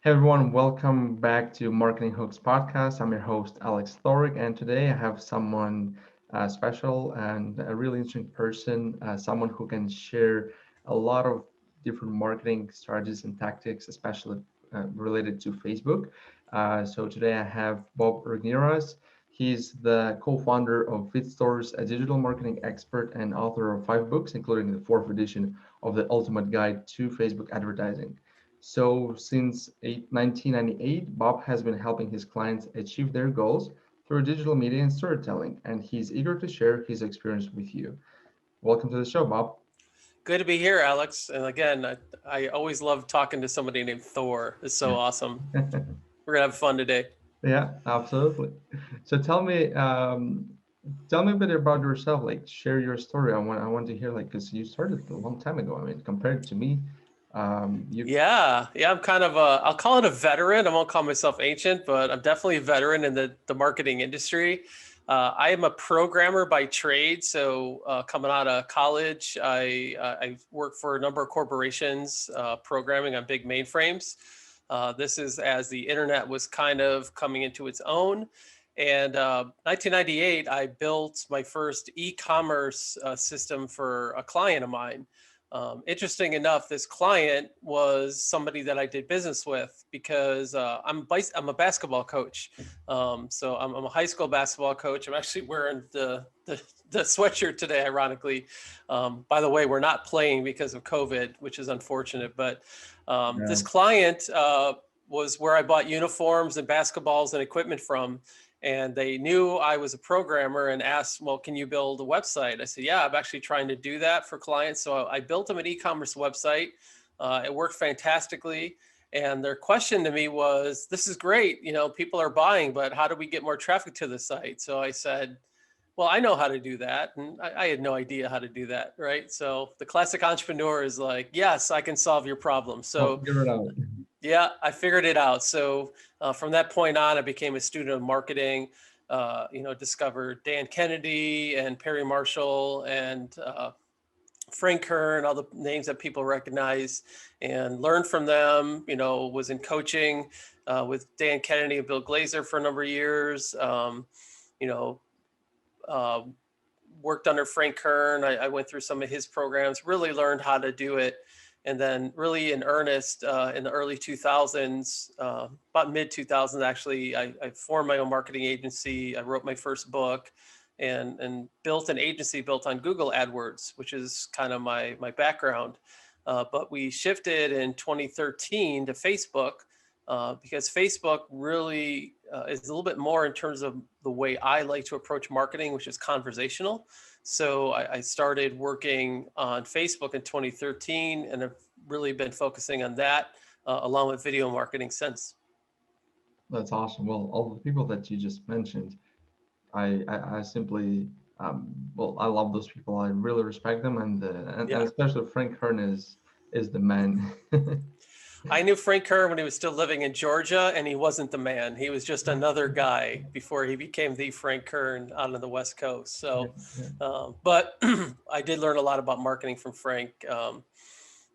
Hey everyone, welcome back to Marketing Hooks podcast. I'm your host, Alex Thorick, and today I have someone special and a really interesting person, someone who can share a lot of different marketing strategies and tactics, especially related to Facebook. So today I have Bob Regnerus. He's the co-founder of FitStores, a digital marketing expert and author of 5 books, including the fourth edition of the Ultimate Guide to Facebook Advertising. So since 1998, Bob has been helping his clients achieve their goals through digital media and storytelling, and he's eager to share his experience with you. Welcome to the show, Bob. Good to be here, Alex. And again, I always love talking to somebody named Thor. It's so awesome. We're gonna have fun today. Yeah, absolutely. So tell me a bit about yourself. Like, share your story. I want to hear, like, because you started a long time ago. I mean, compared to me, you. Yeah, I'm kind of I'll call it a veteran. I won't call myself ancient, but I'm definitely a veteran in the marketing industry. I am a programmer by trade. So coming out of college, I worked for a number of corporations programming on big mainframes. This is as the internet was kind of coming into its own. And 1998, I built my first e-commerce system for a client of mine. Interesting enough, this client was somebody that I did business with because I'm a basketball coach. So I'm a high school basketball coach. I'm actually wearing the sweatshirt today, ironically. By the way, we're not playing because of COVID, which is unfortunate. But Yeah. this client was where I bought uniforms and basketballs and equipment from. And they knew I was a programmer and asked, well, can you build a website? I said, yeah, I'm actually trying to do that for clients. So I built them an e-commerce website. It worked fantastically. And their question to me was, this is great. You know, people are buying, but how do we get more traffic to the site? So I said, well, I know how to do that. And I had no idea how to do that. Right. So the classic entrepreneur is like, yes, I can solve your problem. I'll So figure it out. yeah, I figured it out. So from that point on, I became a student of marketing. Discovered Dan Kennedy and Perry Marshall and Frank Kern, all the names that people recognize, and learned from them. You know, was in coaching with Dan Kennedy and Bill Glazer for a number of years. You know, uh, Worked under Frank Kern. I went through some of his programs, really learned how to do it. And then really in earnest in the early 2000s, about mid 2000s, actually, I formed my own marketing agency. I wrote my first book and built an agency built on Google AdWords, which is kind of my background. But we shifted in 2013 to Facebook because Facebook really is a little bit more in terms of the way I like to approach marketing, which is conversational. So I started working on Facebook in 2013 and have really been focusing on that along with video marketing since. That's awesome. Well, all the people that you just mentioned, I simply, I love those people. I really respect them, and Yeah. especially Frank Kern is the man. I knew Frank Kern when he was still living in Georgia, and he wasn't the man. He was just another guy before he became the Frank Kern out on the West Coast. Yeah, So, yeah. but I did learn a lot about marketing from Frank.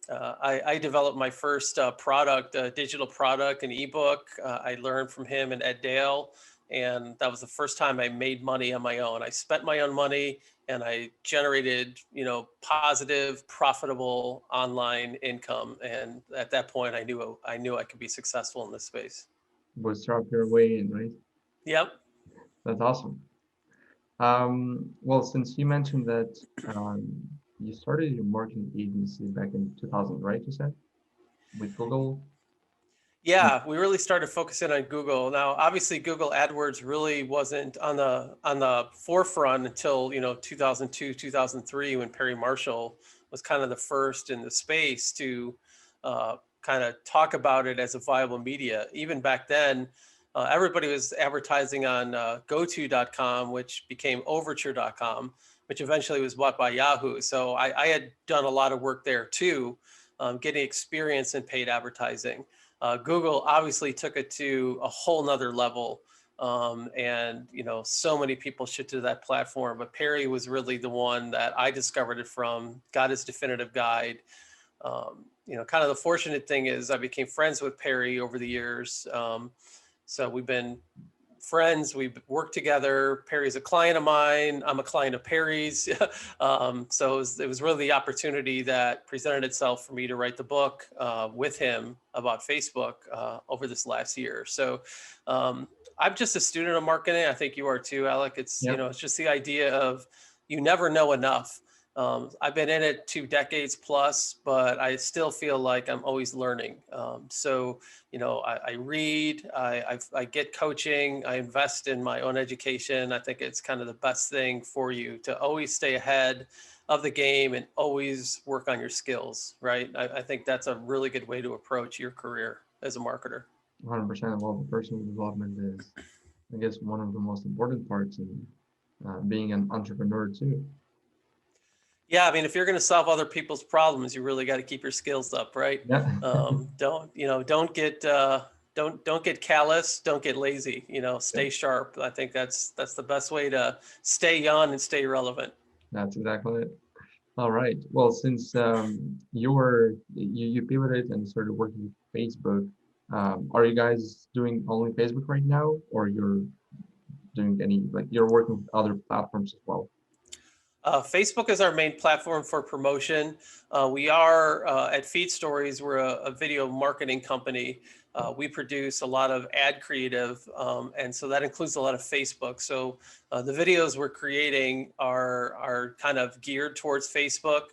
I developed my first product, digital product, an ebook. I learned from him and Ed Dale, and that was the first time I made money on my own. I spent my own money, and I generated, positive, profitable online income. And at that point, I knew I could be successful in this space. Bootstrap your way in, right? Yep. That's awesome. Well, since you mentioned that you started your marketing agency back in 2000, right? You said with Google. Mm. Yeah, we really started focusing on Google. Now, obviously, Google AdWords really wasn't on the forefront until 2002, 2003, when Perry Marshall was kind of the first in the space to kind of talk about it as a viable media. Even back then, everybody was advertising on GoTo.com, which became Overture.com, which eventually was bought by Yahoo. So I had done a lot of work there too, getting experience in paid advertising. Google obviously took it to a whole nother level. And so many people shifted to that platform, but Perry was really the one that I discovered it from, got his definitive guide. kind of the fortunate thing is I became friends with Perry over the years. So we've been friends. We work together. Perry's a client of mine. I'm a client of Perry's. So it was really the opportunity that presented itself for me to write the book with him about Facebook over this last year. So I'm just a student of marketing. I think you are too, Alec. It's, Yep. it's just the idea of you never know enough. I've been in it 2 decades plus, but I still feel like I'm always learning. I read, I get coaching, I invest in my own education. I think it's kind of the best thing for you to always stay ahead of the game and always work on your skills, right? I think that's a really good way to approach your career as a marketer. 100%. Well, the personal development is, I guess, one of the most important parts in being an entrepreneur too. Yeah, I mean, if you're going to solve other people's problems, you really got to keep your skills up, right? Yeah. Don't get callous, don't get lazy. Yep. Stay sharp. I think that's the best way to stay young and stay relevant. That's exactly it. All right. Well, since you pivoted and started working with Facebook, are you guys doing only Facebook right now, or you're doing any, like, you're working with other platforms as well? Facebook is our main platform for promotion. We are at Feed Stories. We're a video marketing company. We produce a lot of ad creative, and so that includes a lot of Facebook. So the videos we're creating are kind of geared towards Facebook.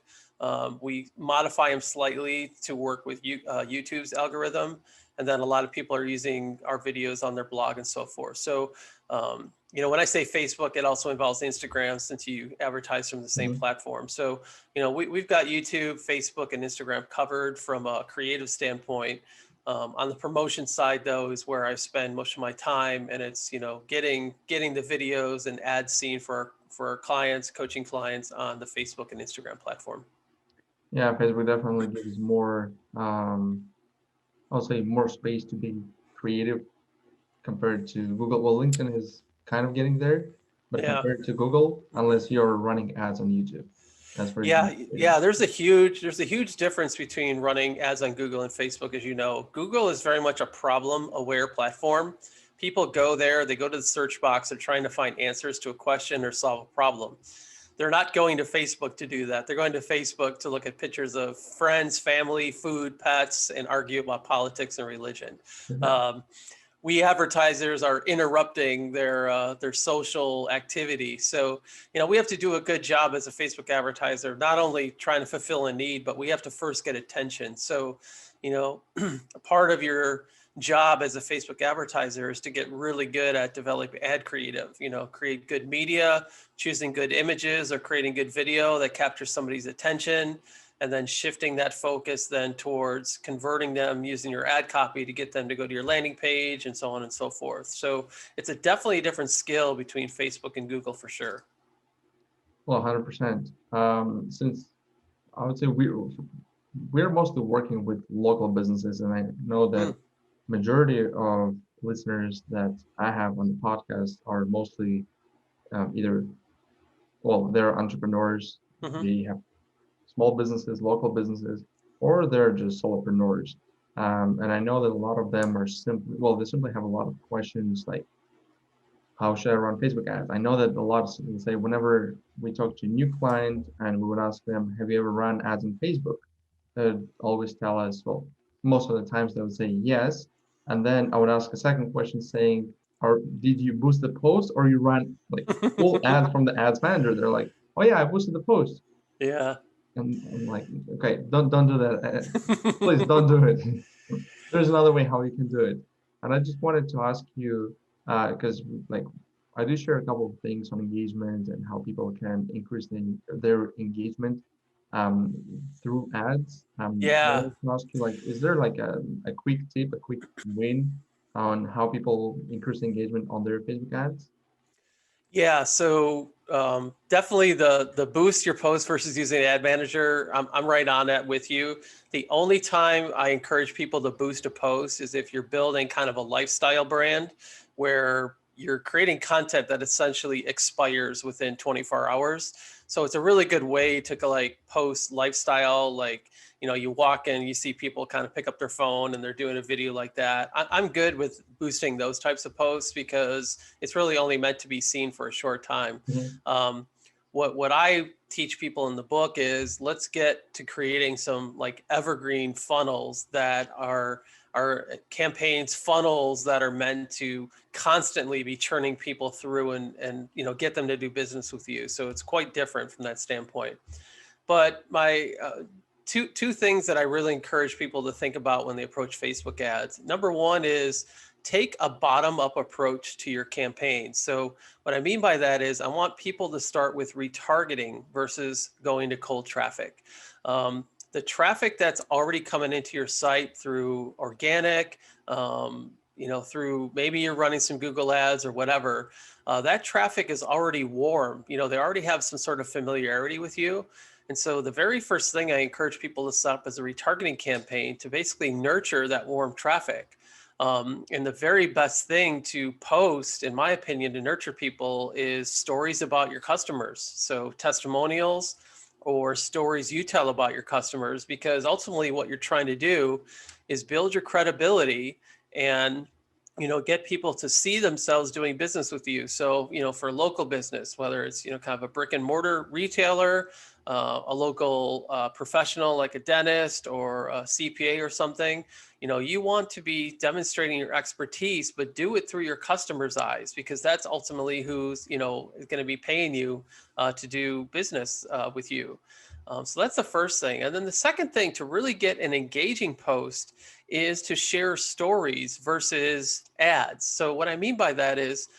We modify them slightly to work with YouTube's algorithm, and then a lot of people are using our videos on their blog and so forth. So when I say Facebook, it also involves Instagram since you advertise from the same Mhm. platform. So, we've got YouTube, Facebook, and Instagram covered from a creative standpoint. On the promotion side, though, is where I spend most of my time, and it's getting the videos and ads seen for our clients, coaching clients on the Facebook and Instagram platform. Yeah, Facebook definitely gives more, I'll say more space to be creative compared to Google. Well, LinkedIn is kind of getting there, but Yeah. compared to Google, unless you're running ads on YouTube, that's where it's Yeah, more creative. yeah. There's a huge difference between running ads on Google and Facebook, as you know. Google is very much a problem-aware platform. People go there, they go to the search box, they're trying to find answers to a question or solve a problem. They're not going to Facebook to do that. They're going to Facebook to look at pictures of friends, family, food, pets, and argue about politics and religion. Yeah. Um, we advertisers are interrupting their social activity. So, we have to do a good job as a Facebook advertiser, not only trying to fulfill a need, but we have to first get attention. So, a part of your job as a Facebook advertiser is to get really good at developing ad creative, create good media, choosing good images or creating good video that captures somebody's attention, and then shifting that focus then towards converting them using your ad copy to get them to go to your landing page and so on and so forth. So it's definitely a different skill between Facebook and Google for sure. Well, 100%. Since I would say we're mostly working with local businesses, and I know Mm, that majority of listeners that I have on the podcast are mostly either, well, they're entrepreneurs, hmm they have small businesses, local businesses, or they're just solopreneurs. And I know that a lot of them are simply, well, they simply have a lot of questions like, how should I run Facebook ads? I know that a lot of people say whenever we talk to a new client and we would ask them, have you ever run ads on Facebook? They would always tell us, well, most of the times they would say yes. And then I would ask a second question saying, or did you boost the post or you ran like full ads from the ads manager? They're like, oh yeah, I boosted the post. yeah. And I'm like, okay, don't do that. Please don't do it. There's another way how you can do it. And I just wanted to ask you, because like I do share a couple of things on engagement and how people can increase their engagement um, through ads. I Yeah. wanted to ask you, like, is there like a quick tip, a quick win on how people increase engagement on their Facebook ads? Yeah, so definitely the boost your post versus using an ad manager. I'm right on that with you. The only time I encourage people to boost a post is if you're building kind of a lifestyle brand where you're creating content that essentially expires within 24 hours. So it's a really good way to like post lifestyle, like, you walk in, you see people kind of pick up their phone and they're doing a video like that. I'm good with boosting those types of posts because it's really only meant to be seen for a short time. Mhm. Um, what I teach people in the book is let's get to creating some like evergreen funnels that are campaigns, funnels that are meant to constantly be churning people through and get them to do business with you. So it's quite different from that standpoint. But my two things that I really encourage people to think about when they approach Facebook ads. Number one is take a bottom up approach to your campaign. So what I mean by that is I want people to start with retargeting versus going to cold traffic. The traffic that's already coming into your site through organic, through maybe you're running some Google ads or whatever, that traffic is already warm. They already have some sort of familiarity with you. And so the very first thing I encourage people to set up is a retargeting campaign to basically nurture that warm traffic. And the very best thing to post, in my opinion, to nurture people is stories about your customers. So testimonials or stories you tell about your customers, because ultimately what you're trying to do is build your credibility and get people to see themselves doing business with you. So for local business, whether it's kind of a brick and mortar retailer, a local professional like a dentist or a CPA or something, you want to be demonstrating your expertise, but do it through your customer's eyes, because that's ultimately who's going to be paying you to do business with you. So that's the first thing. And then the second thing to really get an engaging post is to share stories versus ads. So what I mean by that is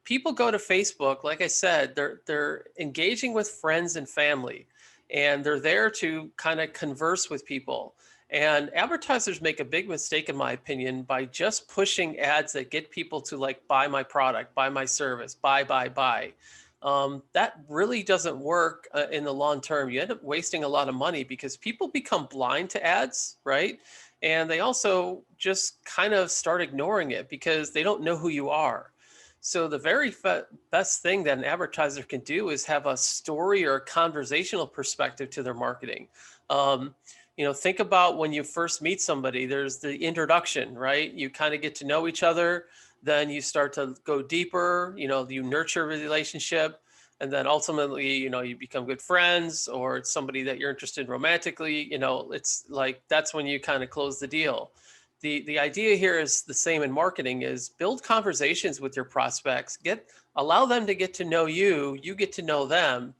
people go to Facebook, like I said, they're engaging with friends and family, and they're there to kind of converse with people. And advertisers make a big mistake, in my opinion, by just pushing ads that get people to like buy my product, buy my service, buy. That really doesn't work in the long term. You end up wasting a lot of money because people become blind to ads, right? And they also just kind of start ignoring it because they don't know who you are. So the very best thing that an advertiser can do is have a story or a conversational perspective to their marketing. Um, think about when you first meet somebody, there's the introduction, right? You kind of get to know each other, then you start to go deeper, you nurture a relationship, and then ultimately, you become good friends, or it's somebody that you're interested in romantically, it's like that's when you kind of close the deal. The idea here is the same in marketing: is build conversations with your prospects, allow them to get to know you, you get to know them.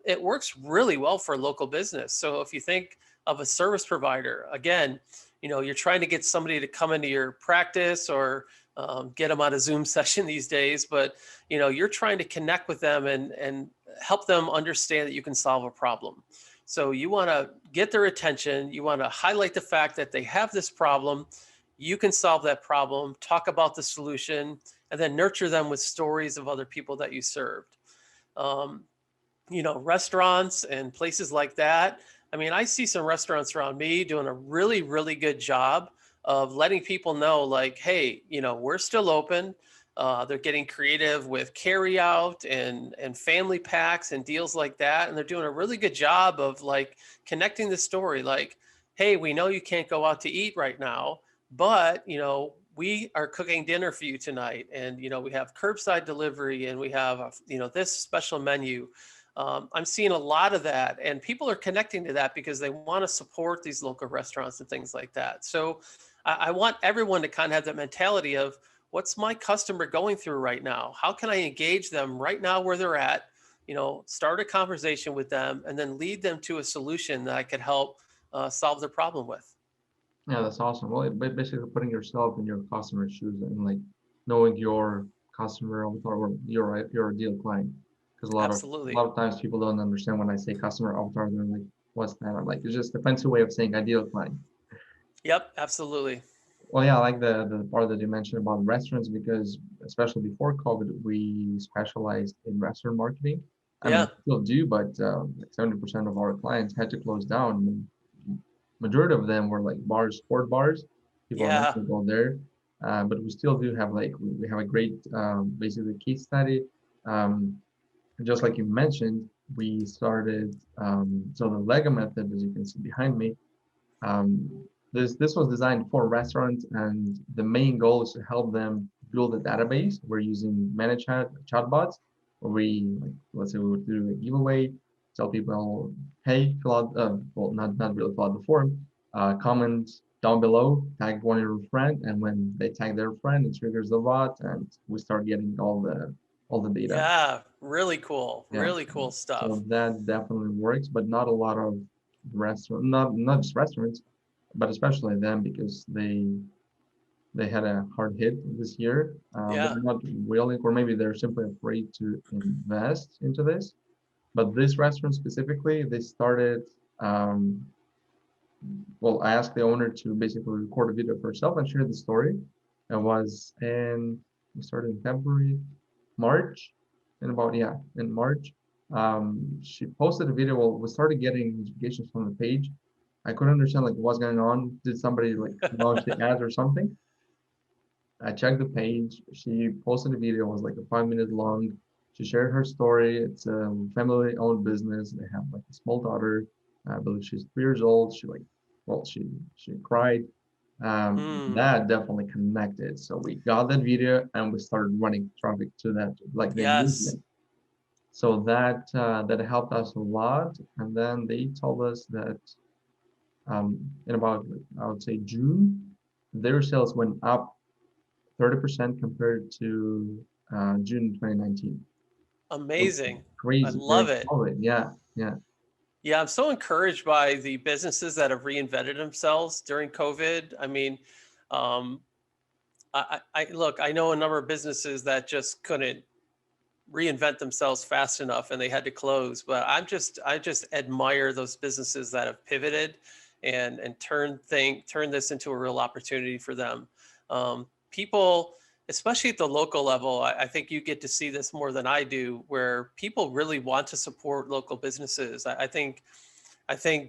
It works really well for local business. So if you think of a service provider, again, you're trying to get somebody to come into your practice or get them on a Zoom session these days, but you're trying to connect with them and help them understand that you can solve a problem. So you want to get their attention. You want to highlight the fact that they have this problem. You can solve that problem, talk about the solution, and then nurture them with stories of other people that you served. Um, restaurants and places like that. I mean, I see some restaurants around me doing a really, really good job of letting people know, like, hey, we're still open. They're getting creative with carry out and family packs and deals like that. And they're doing a really good job of like connecting the story, like, hey, we know you can't go out to eat right now, but we are cooking dinner for you tonight. And we have curbside delivery, and we have this special menu. I'm seeing a lot of that, and people are connecting to that because they want to support these local restaurants and things like that. So I want everyone to kind of have that mentality of, what's my customer going through right now? How can I engage them right now where they're at? Start a conversation with them and then lead them to a solution that I could help solve their problem with. Yeah, that's awesome. Well, basically putting yourself in your customer's shoes and like knowing your customer avatar or your ideal client. Because a Absolutely. lot of times people don't understand when I say customer avatar, they're like, what's that? I'm like, it's just a fancy way of saying ideal client. Yep, absolutely. Well, yeah, I like the part that you mentioned about restaurants because especially before COVID, we specialized in restaurant marketing. I mean, Yeah. we still do, but like 70% of our clients had to close down. Majority of them were like bars, sport bars. People are not Yeah. going to go there, but we still do have like we have a great basically case study. Um, just like you mentioned, we started. So the Lego method, as you can see behind me, this was designed for restaurants, and the main goal is to help them build a database. We're using managed chatbots, where we, like, let's say we would do a giveaway, tell people, hey, fill out, well, not really fill out the form, comment down below, tag one of your friend, and when they tag their friend, it triggers the bot, and we start getting all the data. Yeah, Yeah, really cool so stuff. that definitely works, but not a lot of not just restaurants, but especially them because they had a hard hit this year. Yeah, They're not willing, or maybe they're simply afraid to invest into this. But this restaurant specifically, they started. Um, well, I asked the owner to basically record a video of herself and share the story. It was in we started in February, March, in about yeah, in March. She posted a video. Well, we started getting notifications from the page. I couldn't understand like what's going on. Did somebody like launch the ads or something? I checked the page. She posted a video. It was like a 5 minute long. She shared her story. It's a family-owned business. They have like a small daughter. I believe she's 3 years old. She like, well, she cried. mm, That definitely connected. So we got that video and we started running traffic to that, like the yes, engagement. So that helped us a lot. And then they told us that in about I would say June, their sales went up 30% compared to June 2019. So amazing. I crazy love during it. COVID. Yeah, yeah, Yeah, I'm so encouraged by the businesses that have reinvented themselves during COVID. I mean, um, I look, I know a number of businesses that just couldn't reinvent themselves fast enough and they had to close. But I just admire those businesses that have pivoted and turned this into a real opportunity for them. People, especially at the local level, I think you get to see this more than I do, where people really want to support local businesses. I think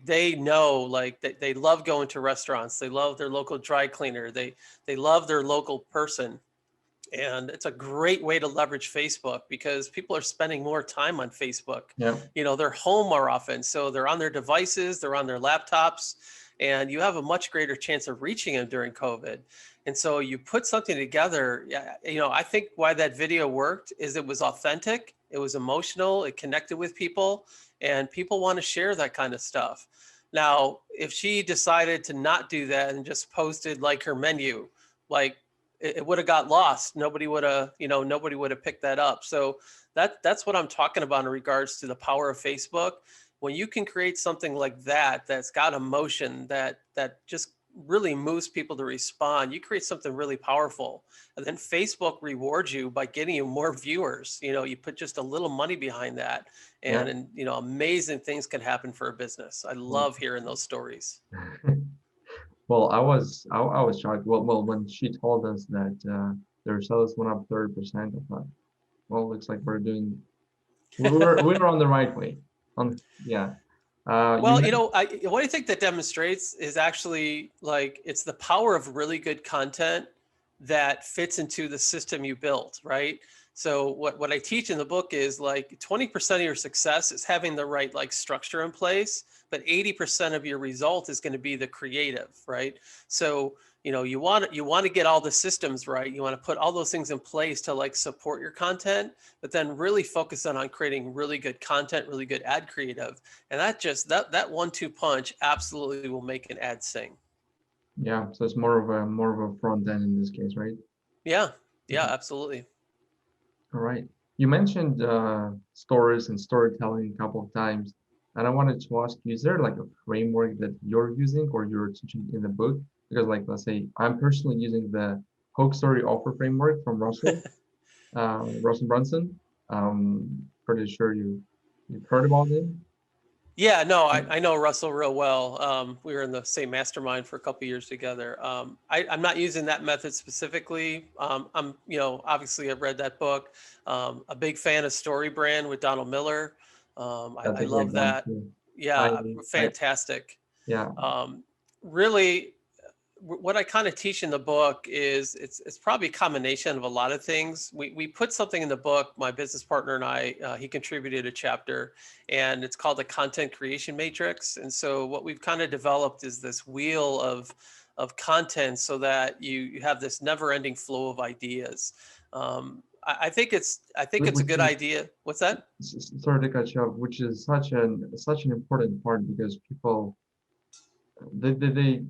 they know, like, they love going to restaurants. They love their local dry cleaner. They love their local person, and it's a great way to leverage Facebook because people are spending more time on Facebook. yeah. You know, they're home more often, so they're on their devices, they're on their laptops, and you have a much greater chance of reaching them during COVID. And so you put something together. Yeah, you know, I think why that video worked is it was authentic, it was emotional, it connected with people, and people want to share that kind of stuff. Now, if she decided to not do that and just posted like her menu, like, it would have got lost. Nobody would have, nobody would have picked that up. So that's what I'm talking about in regards to the power of Facebook. When you can create something like that, that's got emotion, that just really moves people to respond, you create something really powerful. And then Facebook rewards you by getting you more viewers. You know, you put just a little money behind that, Yeah. and amazing things can happen for a business. I Well, love hearing those stories. well, I was shocked. Well, when she told us that their sales went up 30%, I thought, well, looks like we were on the right way. Yeah. You Well, mentioned what I think that demonstrates is actually, like, it's the power of really good content that fits into the system you built, right? So what I teach in the book is, like, 20% of your success is having the right, like, structure in place, but 80% of your result is going to be the creative, right? So, you want to get all the systems right. You want to put all those things in place to, like, support your content, but then really focus on creating really good content, really good ad creative, and that 1-2 punch absolutely will make an ad sing. yeah. So it's more of a front end in this case, right? Yeah, yeah, Mhm. absolutely. All right. You mentioned stories and storytelling a couple of times, and I wanted to ask you, is there like a framework that you're using or you're teaching in the book? Because, like, let's say I'm personally using the Hook Story Offer framework from Russell Brunson. Pretty sure you've heard about him. Yeah, no, I know Russell real well. We were in the same mastermind for a couple years together. I'm not using that method specifically. I'm, obviously I've read that book. A big fan of Story Brand with Donald Miller. That's I a great love one that. too. I Yeah, I fantastic. yeah. Um, really, what I kind of teach in the book is it's probably a combination of a lot of things. We put something in the book. My business partner and I, he contributed a chapter, and it's called the Content Creation Matrix. And so what we've kind of developed is this wheel of content, so that you have this never-ending flow of ideas. I think it's a which good is idea. What's that? sorry to cut you off, which is such an important part because people they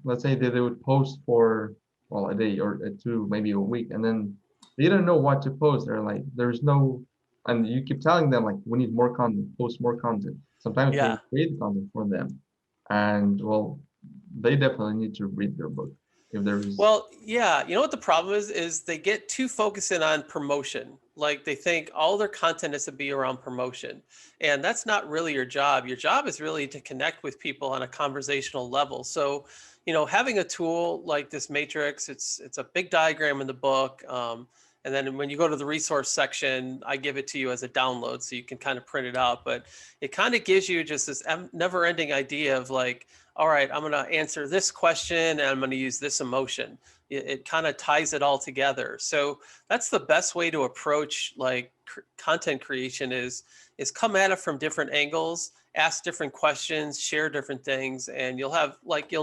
let's say they would post for well a day or two, maybe a week, and then they don't know what to post. They're like, there's no, and you keep telling them like, we need more content, post more content. Sometimes Yeah. they create content for them, and well, they definitely need to read your book if there is. Well, yeah, you know what the problem is they get too focused in on promotion. Like they think all their content has to be around promotion. And that's not really your job. Your job is really to connect with people on a conversational level. So, having a tool like this matrix, it's a big diagram in the book. And then when you go to the resource section, I give it to you as a download so you can kind of print it out. But it kind of gives you just this never ending idea of like, all right, I'm going to answer this question and I'm going to use this emotion. It kind of ties it all together. So that's the best way to approach like content creation is come at it from different angles, ask different questions, share different things, and you'll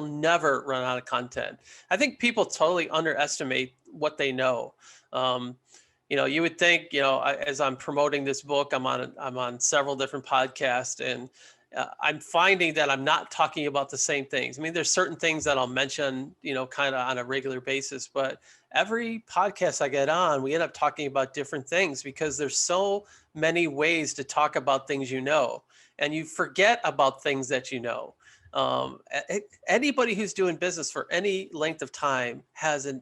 never run out of content. I think people totally underestimate what they know. Um, you would think, as I'm promoting this book, I'm on several different podcasts, and I'm finding that I'm not talking about the same things. I mean, there's certain things that I'll mention, kind of on a regular basis, but every podcast I get on, we end up talking about different things because there's so many ways to talk about things, and you forget about things that you know. Anybody who's doing business for any length of time has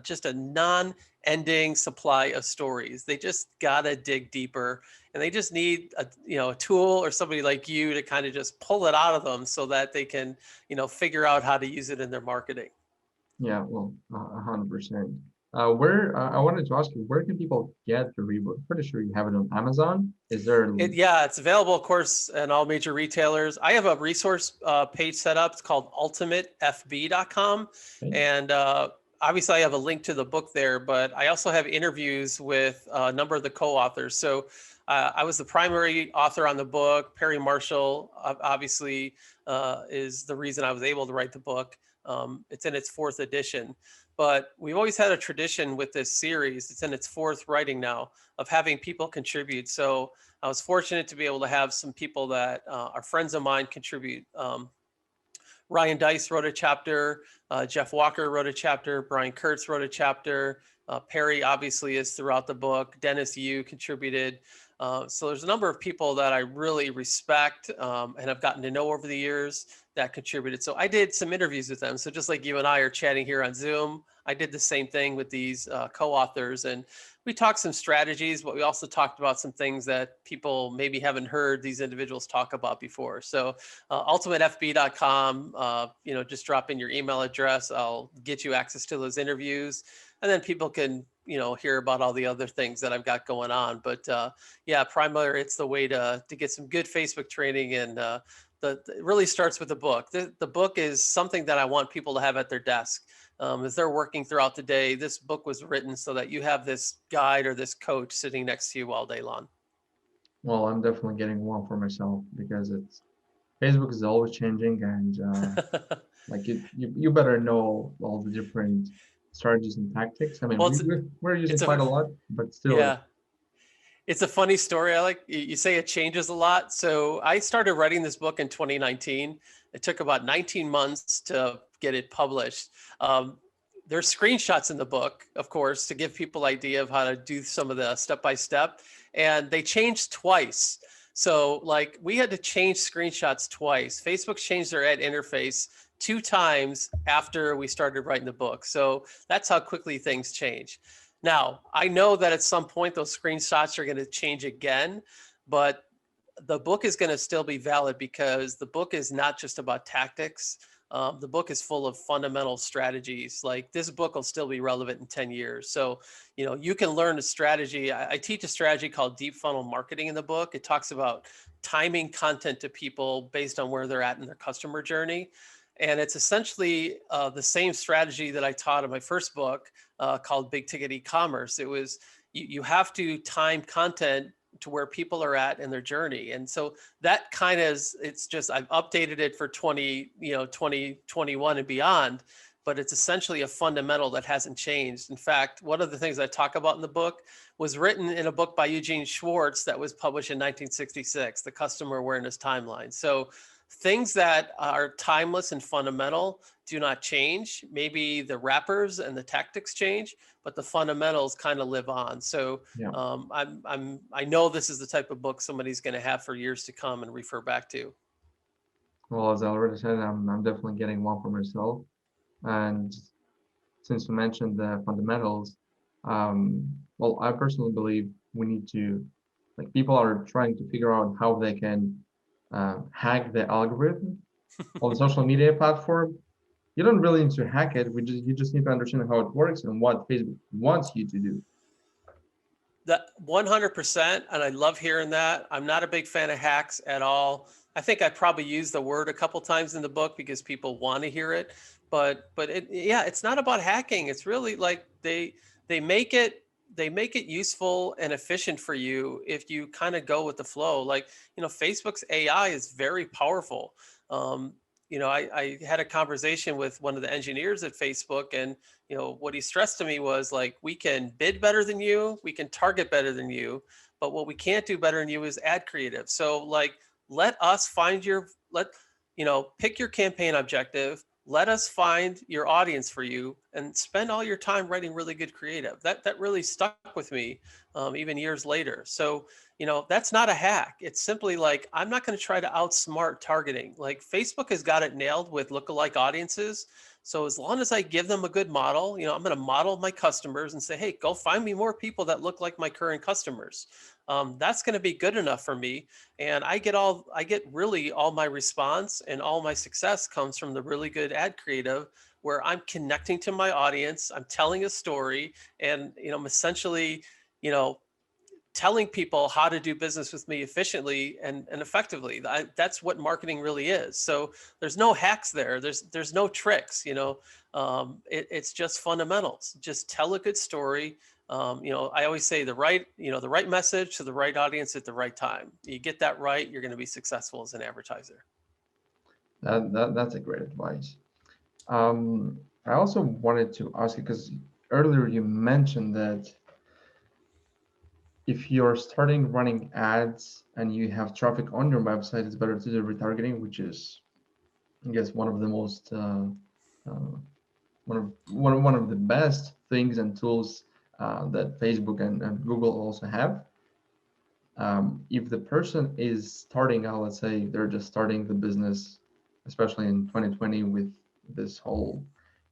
just a non-ending supply of stories. They just gotta dig deeper, and they just need a tool or somebody like you to kind of just pull it out of them so that they can figure out how to use it in their marketing. Yeah, well, 100%. Where I wanted to ask you, where can people get the rebook? Pretty sure you have it on Amazon. Is there? Yeah, it's available, of course, in all major retailers. I have a resource page set up. It's called ultimatefb.com. And obviously, I have a link to the book there, but I also have interviews with a number of the co-authors. So I was the primary author on the book. Perry Marshall, obviously, is the reason I was able to write the book. It's in its fourth edition. But we've always had a tradition with this series. It's in its fourth writing now, of having people contribute. So I was fortunate to be able to have some people that are friends of mine contribute. Ryan Dice wrote a chapter. Jeff Walker wrote a chapter. Brian Kurtz wrote a chapter. Perry obviously is throughout the book. Dennis Yu contributed. So there's a number of people that I really respect and have gotten to know over the years that contributed. So I did some interviews with them. So just like you and I are chatting here on Zoom, I did the same thing with these co-authors, and we talked some strategies, but we also talked about some things that people maybe haven't heard these individuals talk about before. So ultimatefb.com, just drop in your email address. I'll get you access to those interviews, and then people can, hear about all the other things that I've got going on. But yeah, primarily it's the way to get some good Facebook training, and it really starts with the book. The book is something that I want people to have at their desk. As they're working throughout the day, this book was written so that you have this guide or this coach sitting next to you all day long. Well, I'm definitely getting one for myself because it's Facebook is always changing, and like you better know all the different strategies and tactics. I mean, Well, we're using it's quite a a lot, but still, yeah, it's a funny story. I like you say it changes a lot. So I started writing this book in 2019. It took about 19 months to get it published. Um, there's screenshots in the book, of course, to give people idea of how to do some of the step by step, and they changed twice. So like we had to change screenshots twice. Facebook changed their ad interface two times after we started writing the book. So that's how quickly things change. Now, I know that at some point those screenshots are going to change again, but the book is going to still be valid because the book is not just about tactics. The book is full of fundamental strategies. Like this book will still be relevant in 10 years. So, you can learn a strategy. I teach a strategy called deep funnel marketing in the book. It talks about timing content to people based on where they're at in their customer journey. And it's essentially the same strategy that I taught in my first book called Big Ticket E-commerce. It was you have to time content to where people are at in their journey. And so that kind of it's just I've updated it for 2021 and beyond, but it's essentially a fundamental that hasn't changed. In fact, one of the things I talk about in the book was written in a book by Eugene Schwartz that was published in 1966, The Customer Awareness Timeline. So things that are timeless and fundamental do not change. Maybe the wrappers and the tactics change, but the fundamentals kind of live on. So Yeah. I know this is the type of book somebody's going to have for years to come and refer back to. Well, as I already said, I'm definitely getting one for myself. And since you mentioned the fundamentals, well, I personally believe we need to, like, people are trying to figure out how they can hack the algorithm of the social media platform. You don't really need to hack it. You just need to understand how it works and what Facebook wants you to do. That 100%, and I love hearing that. I'm not a big fan of hacks at all. I think I probably used the word a couple times in the book because people want to hear it, but yeah, it's not about hacking. It's really like they make it they make it useful and efficient for you if you kind of go with the flow. Like, Facebook's AI is very powerful. Um, I had a conversation with one of the engineers at Facebook, and what he stressed to me was like, we can bid better than you, we can target better than you, but what we can't do better than you is ad creative. So like, let us find your let pick your campaign objective, let us find your audience for you, and spend all your time writing really good creative. That really stuck with me, even years later. So that's not a hack. It's simply like, I'm not going to try to outsmart targeting. Like, Facebook has got it nailed with lookalike audiences. So as long as I give them a good model, I'm going to model my customers and say, hey, go find me more people that look like my current customers. That's going to be good enough for me. And I get really all my response and all my success comes from the really good ad creative, where I'm connecting to my audience, I'm telling a story, and I'm essentially, you know, telling people how to do business with me efficiently and effectively. That's what marketing really is. So there's no hacks there. There's no tricks. It's just fundamentals. Just tell a good story. I always say the right message to the right audience at the right time. You get that right, you're going to be successful as an advertiser. That's a great advice. I also wanted to ask you because earlier you mentioned that if you're starting running ads and you have traffic on your website, it's better to do retargeting, which is, I guess, one of the most uh, one of the best things and tools that Facebook and Google also have. If the person is starting out, let's say they're just starting the business, especially in 2020 with this whole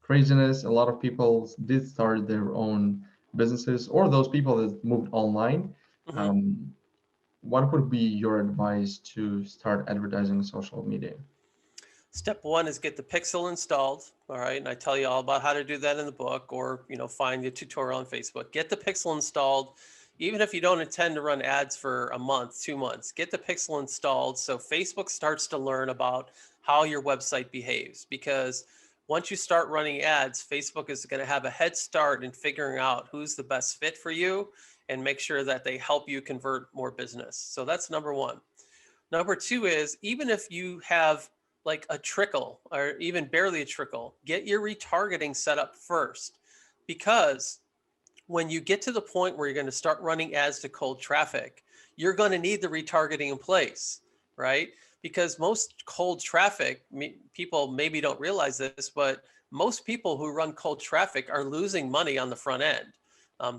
craziness, a lot of people did start their own businesses, or those people that moved online. Mhm. Um, what would be your advice to start advertising on social media? Step one is get the pixel installed. All right. And I tell you all about how to do that in the book, or, find the tutorial on Facebook. Get the pixel installed. Even if you don't intend to run ads for a month, 2 months, get the pixel installed so Facebook starts to learn about how your website behaves. Because once you start running ads, Facebook is going to have a head start in figuring out who's the best fit for you and make sure that they help you convert more business. So that's number one. Number two is, even if you have like a trickle or even barely a trickle, get your retargeting set up first. Because when you get to the point where you're going to start running ads to cold traffic, you're going to need the retargeting in place, right? Because most cold traffic, people maybe don't realize this, but most people who run cold traffic are losing money on the front end.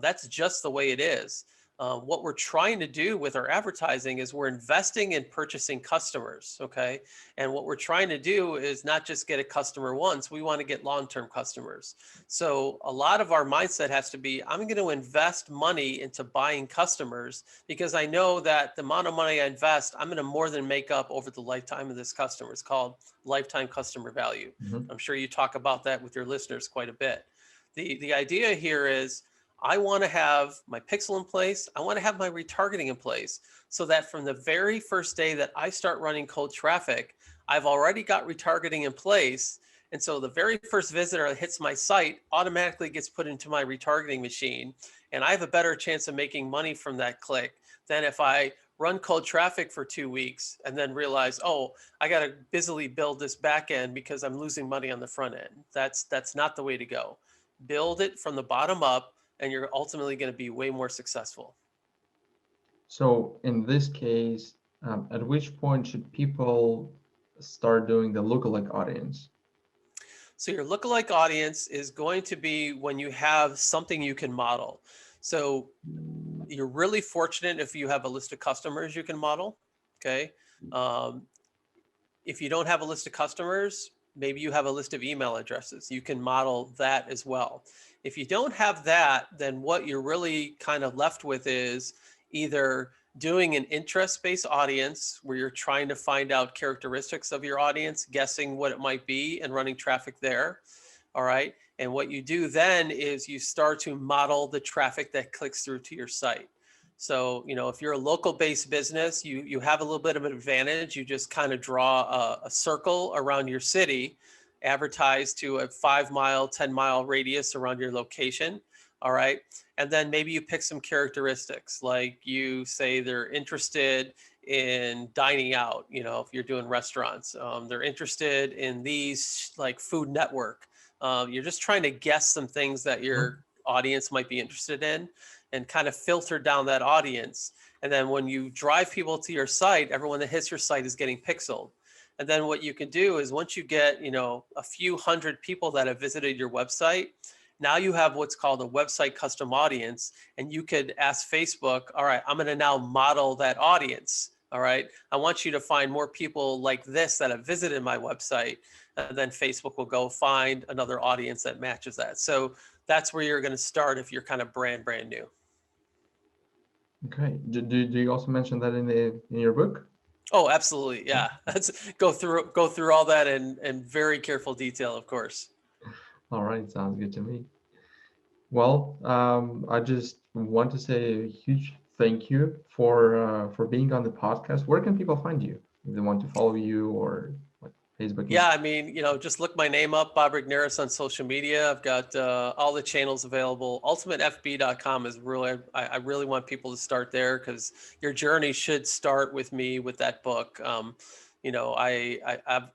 That's just the way it is. What we're trying to do with our advertising is we're investing in purchasing customers, okay? And what we're trying to do is not just get a customer once, we want to get long-term customers. So a lot of our mindset has to be, I'm going to invest money into buying customers because I know that the amount of money I invest, I'm going to more than make up over the lifetime of this customer. It's called lifetime customer value. Mhm. I'm sure you talk about that with your listeners quite a bit. The idea here is, I want to have my pixel in place. I want to have my retargeting in place so that from the very first day that I start running cold traffic, I've already got retargeting in place. And so the very first visitor that hits my site automatically gets put into my retargeting machine. And I have a better chance of making money from that click than if I run cold traffic for 2 weeks and then realize, oh, I got to busily build this back end because I'm losing money on the front end. That's not the way to go. Build it from the bottom up, and you're ultimately going to be way more successful. So in this case, at which point should people start doing the lookalike audience? So your lookalike audience is going to be when you have something you can model. So you're really fortunate if you have a list of customers you can model. Okay. Um, if you don't have a list of customers, maybe you have a list of email addresses. You can model that as well. If you don't have that, then what you're really kind of left with is either doing an interest-based audience where you're trying to find out characteristics of your audience, guessing what it might be, and running traffic there. All right. And what you do then is you start to model the traffic that clicks through to your site. So, if you're a local based business, you have a little bit of an advantage. You just kind of draw a circle around your city, advertise to a 5 mile, 10 mile radius around your location. All right. And then maybe you pick some characteristics, like you say they're interested in dining out, if you're doing restaurants, they're interested in these like Food Network. You're just trying to guess some things that Mhm. your audience might be interested in and kind of filter down that audience. And then when you drive people to your site, everyone that hits your site is getting pixeled. And then what you can do is once you get, a few hundred people that have visited your website, now you have what's called a website custom audience. And you could ask Facebook, all right, I'm going to now model that audience. All right. I want you to find more people like this that have visited my website. And then Facebook will go find another audience that matches that. So that's where you're going to start if you're kind of brand new. Okay. Do you also mention that in your book? Oh, absolutely. Yeah. Let's go through all that in very careful detail, of course. All right, sounds good to me. Well, I just want to say a huge thank you for being on the podcast. Where can people find you if they want to follow you or like Facebook? Yeah, I mean, just look my name up, Bob Regnerus, on social media. I've got all the channels available. UltimateFB.com is really, I really want people to start there because your journey should start with me with that book.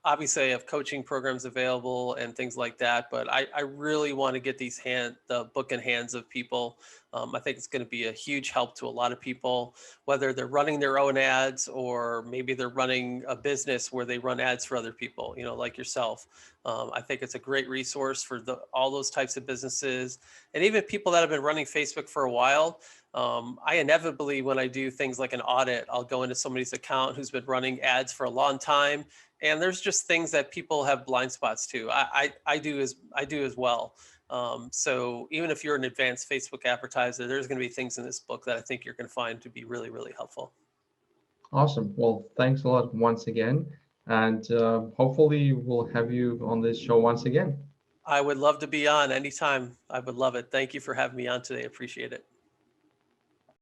Obviously I have coaching programs available and things like that, but I really want to get the book in hands of people. I think it's going to be a huge help to a lot of people, whether they're running their own ads or maybe they're running a business where they run ads for other people, like yourself. I think it's a great resource for all those types of businesses and even people that have been running Facebook for a while. I inevitably, when I do things like an audit, I'll go into somebody's account who's been running ads for a long time. And there's just things that people have blind spots to. I do as well. So even if you're an advanced Facebook advertiser, there's going to be things in this book that I think you're going to find to be really, really helpful. Awesome. Well, thanks a lot once again, and hopefully we'll have you on this show once again. I would love to be on anytime. I would love it. Thank you for having me on today. Appreciate it.